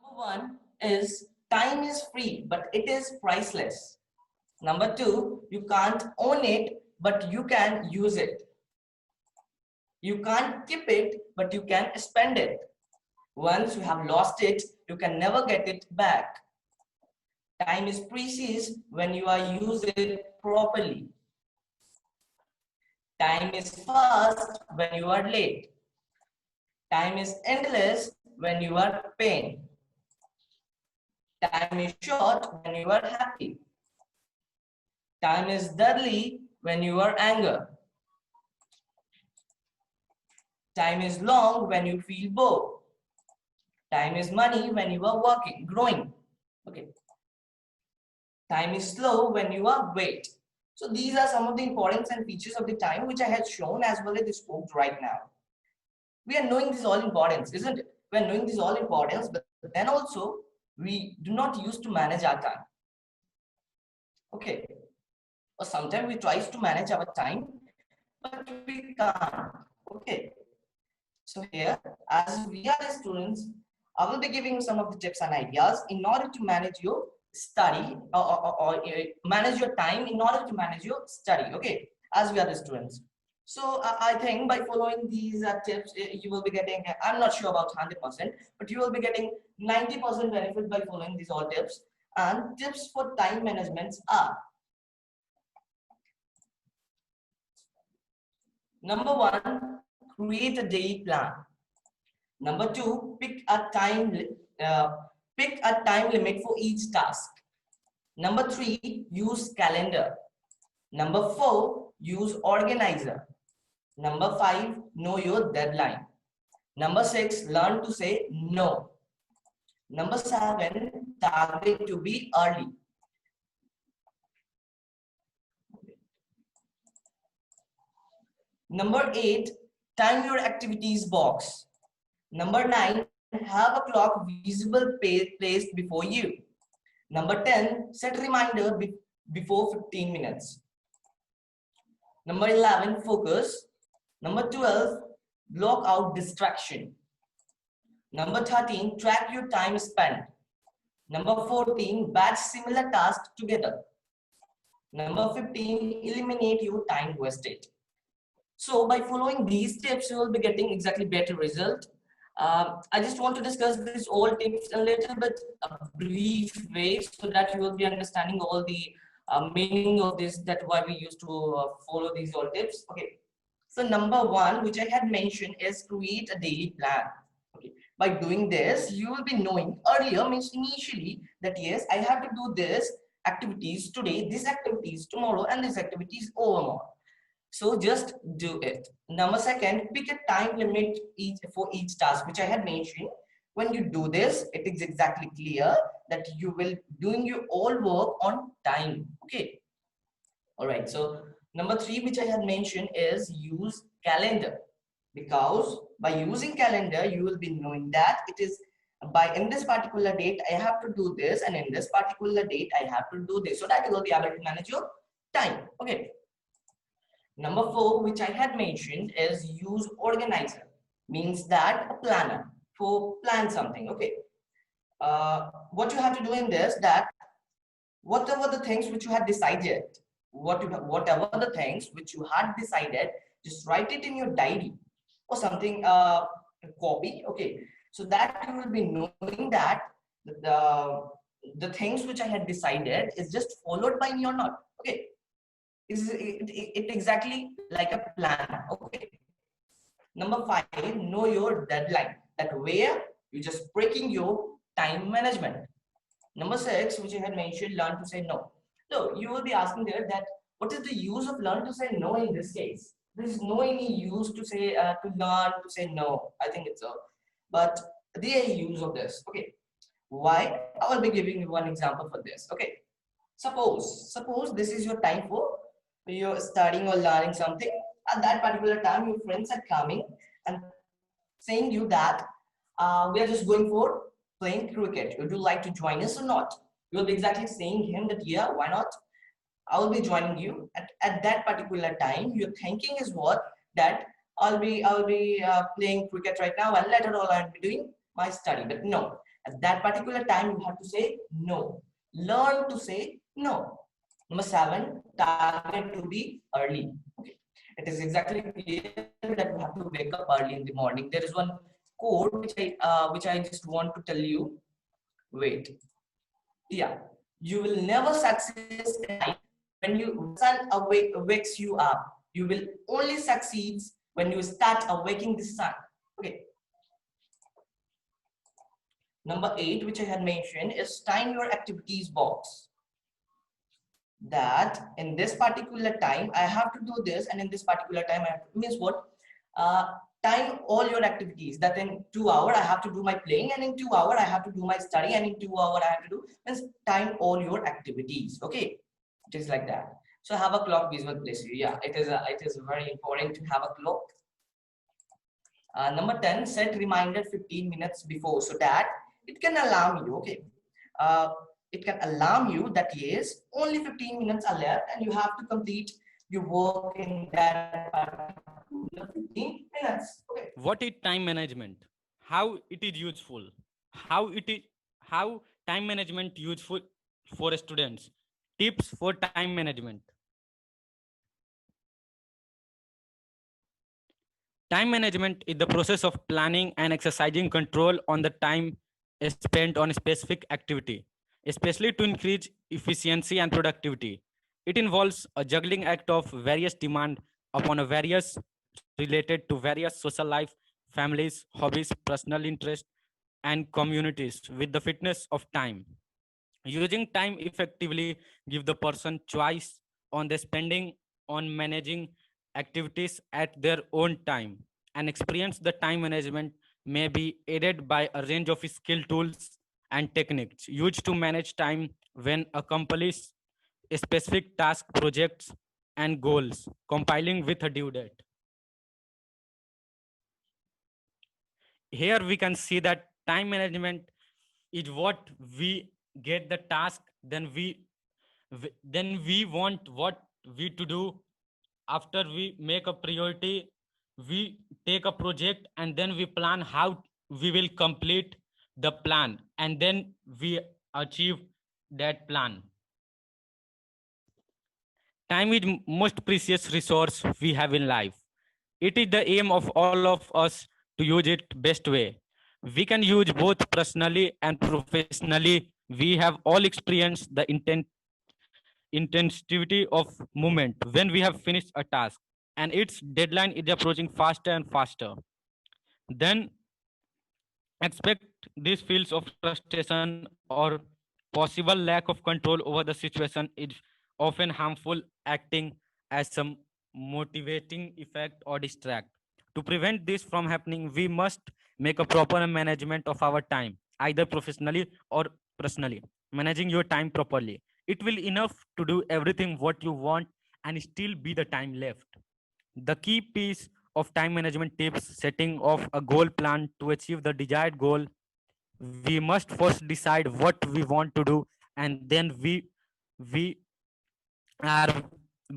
Number one is time is free, but it is priceless. Number two, you can't own it, but you can use it. You can't keep it, but you can spend it. Once you have lost it, you can never get it back. Time is precious when you are using it properly. Time is fast when you are late. Time is endless when you are pain. Time is short when you are happy. Time is deadly when you are anger. Time is long when you feel bored. Time is money when you are working, growing. Okay. Time is slow when you are wait. So these are some of the importance and features of the time which I had shown as well as spoke right now. We are knowing this all importance, isn't it? We are knowing this all importance, but then also we do not use to manage our time. Okay. Or sometimes we try to manage our time, but we can't. Okay. So here, as we are the students, I will be giving some of the tips and ideas in order to manage your study or manage your time in order to manage your study. Okay, as we are the students. So I think by following these tips, you will be getting, I'm not sure about 100%, but you will be getting 90% benefit by following these all tips. And tips for time management are: number one, create a day plan. Number two, uh, pick a time limit for each task. Number three, use calendar. Number four, use organizer. Number five, know your deadline. Number six, learn to say no. Number seven, target to be early. Number eight, time your activities box. Number nine, have a clock visible placed before you. Number 10, set reminder before 15 minutes. Number 11, focus. Number 12, block out distraction. Number 13, track your time spent. Number 14, batch similar tasks together. Number 15, eliminate your time wasted. So by following these tips, you will be getting exactly better result. I just want to discuss these all tips a little bit brief way so that you will be understanding all the meaning of this, that why we used to follow these all tips. Okay. So number one, which I had mentioned, is create a daily plan. Okay. By doing this, you will be knowing earlier means initially that yes, I have to do this activities today, this activities tomorrow, and this activities overmore. So just do it. Number second, pick a time limit for each task, which I had mentioned. When you do this, it is exactly clear that you will doing your all work on time. Okay. All right. So number three, which I had mentioned, is use calendar, because by using calendar, you will be knowing that it is by in this particular date I have to do this, and in this particular date I have to do this, so that you will be able to manage your time. Okay. Number four, which I had mentioned, is use organizer. Means that a planner for plan something. Okay. What you have to do in this, that whatever the things which you had decided, whatever the things which you had decided, just write it in your diary or something, copy. Okay. So that you will be knowing that the things which I had decided is just followed by me or not. Okay. It exactly like a plan. Okay. Number five, know your deadline. That where you're just breaking your time management. Number six, which I had mentioned, learn to say no. So you will be asking there that what is the use of learn to say no in this case? There is no any use to say to learn to say no. I think it's a, but the use of this. Okay. Why? I will be giving you one example for this. Okay. Suppose this is your time for you're studying or learning something. At that particular time, your friends are coming and saying you that we are just going for playing cricket. Would you like to join us or not? You will be exactly saying him that yeah, why not? I will be joining you. At that particular time, your thinking is what, that I'll be playing cricket right now, and later on I'll be doing my study. But no, At that particular time, you have to say no. Learn to say no. Number 7, target to be early. Okay. It is exactly clear that you have to wake up early in the morning. There is one quote which I just want to tell you. Wait. Yeah. You will never succeed in life when you sun wakes you up. You will only succeed when you start awaking the sun. Okay. Number 8, which I had mentioned, is time your activities box. That in this particular time I have to do this, and in this particular time I have to, means what? Time all your activities. That in 2 hours I have to do my playing, and in 2 hours I have to do my study, and in 2 hours I have to do, means time all your activities. Okay, it is like that. So have a clock visual place. Yeah, it is very important to have a clock. Number 10, set reminder 15 minutes before, so that it can alarm you. Okay, it can alarm you that yes, only 15 minutes are left and you have to complete your work in that 15 minutes. Okay. What is time management? How it is useful? How time management useful for students? Tips for time management. Time management is the process of planning and exercising control on the time spent on a specific activity, especially to increase efficiency and productivity. It involves a juggling act of various demand upon a various related to various social life, families, hobbies, personal interests, and communities with the fitness of time. Using time effectively give the person choice on the spending on managing activities at their own time, and experience the time management may be aided by a range of skill tools and techniques used to manage time when accomplish specific task projects and goals compiling with a due date. Here we can see that time management is what we get the task, then we want what we to do. After we make a priority, we take a project, and then we plan how we will complete the plan, and then we achieve that plan. Time is most precious resource we have in life. It is the aim of all of us to use it best way. We can use both personally and professionally. We have all experienced the intensity of movement when we have finished a task and its deadline is approaching faster and faster. Then expect these feels of frustration or possible lack of control over the situation is often harmful, acting as some motivating effect or distract. To prevent this from happening, we must make a proper management of our time, either professionally or personally. Managing your time properly, it will enough to do everything what you want and still be the time left. The key piece of time management tips: setting of a goal plan to achieve the desired goal. We must first decide what we want to do, and then we are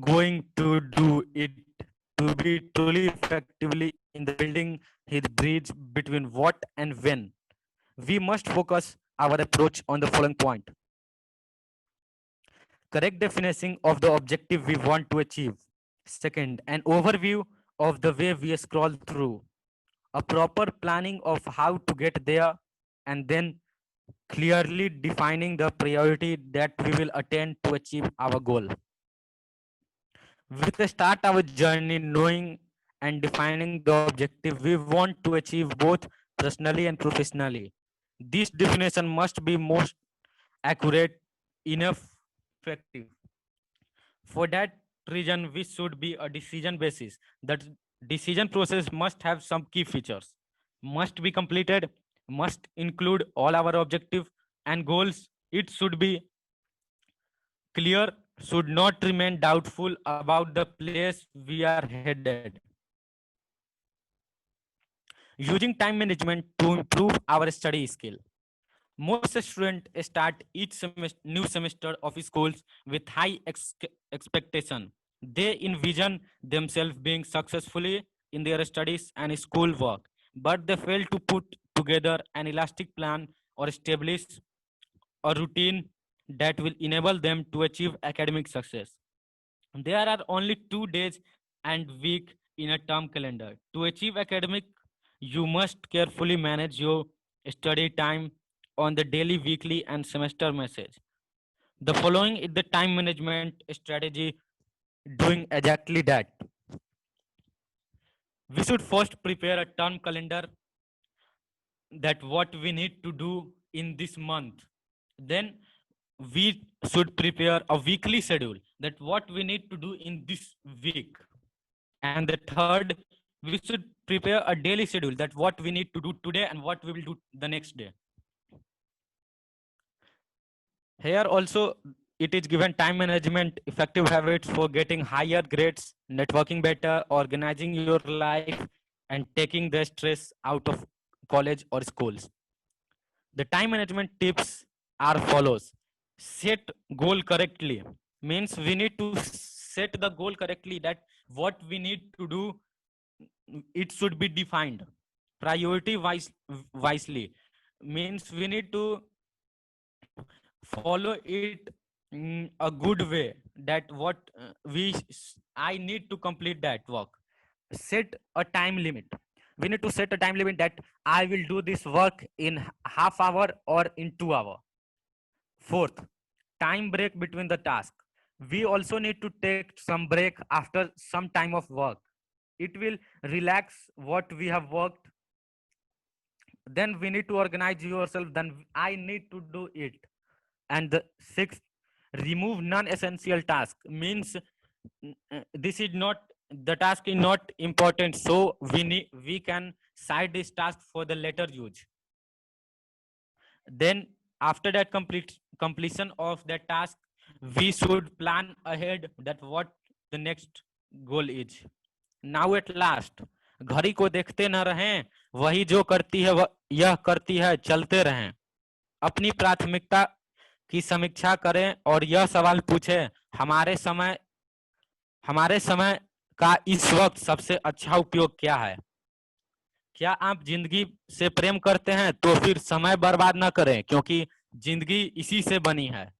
going to do it to be truly effectively in the building his bridge between what and when. We must focus our approach on the following point: correct definition of the objective we want to achieve. Second, an overview of the way we scroll through, a proper planning of how to get there, and then clearly defining the priority that we will attain to achieve our goal. We will start our journey knowing and defining the objective we want to achieve both personally and professionally. This definition must be most accurate, enough, effective. For that reason, we should be a decision basis. That decision process must have some key features, must be completed, must include all our objective and goals. It should be clear, should not remain doubtful about the place we are headed. Using time management to improve our study skill. Most students start each new semester of schools with high expectation. They envision themselves being successfully in their studies and school work, but they fail to put together an elastic plan or establish a routine that will enable them to achieve academic success. There are only 2 days and week in a term calendar. To achieve academic, you must carefully manage your study time on the daily, weekly, and semester message. The following is the time management strategy doing exactly that. We should first prepare a term calendar that what we need to do in this month. Then we should prepare a weekly schedule that what we need to do in this week. And the third, we should prepare a daily schedule that what we need to do today and what we will do the next day. Here also it is given time management, effective habits for getting higher grades, networking better, organizing your life, and taking the stress out of college or schools. The time management tips are follows. Set goal correctly. Means we need to set the goal correctly that what we need to do, it should be defined. Priority wisely. Means we need to follow it in a good way that what I need to complete that work. Set a time limit. We need to set a time limit that I will do this work in half hour or in 2 hours. Fourth, time break between the tasks. We also need to take some break after some time of work. It will relax what we have worked. Then we need to organize yourself. Then I need to do it. And the sixth, remove non-essential task. Means this is not, the task is not important, so we can side this task for the later use. Then after that completion of that task, we should plan ahead that what the next goal is. Now at last, घड़ी को देखते न रहें, वही जो करती है यह करती है, चलते रहें. अपनी प्राथमिकता की समीक्षा करें और यह सवाल पूछें, हमारे समय का इस वक्त सबसे अच्छा उपयोग क्या है. क्या आप जिंदगी से प्रेम करते हैं तो फिर समय बर्बाद ना करें, क्योंकि जिंदगी इसी से बनी है.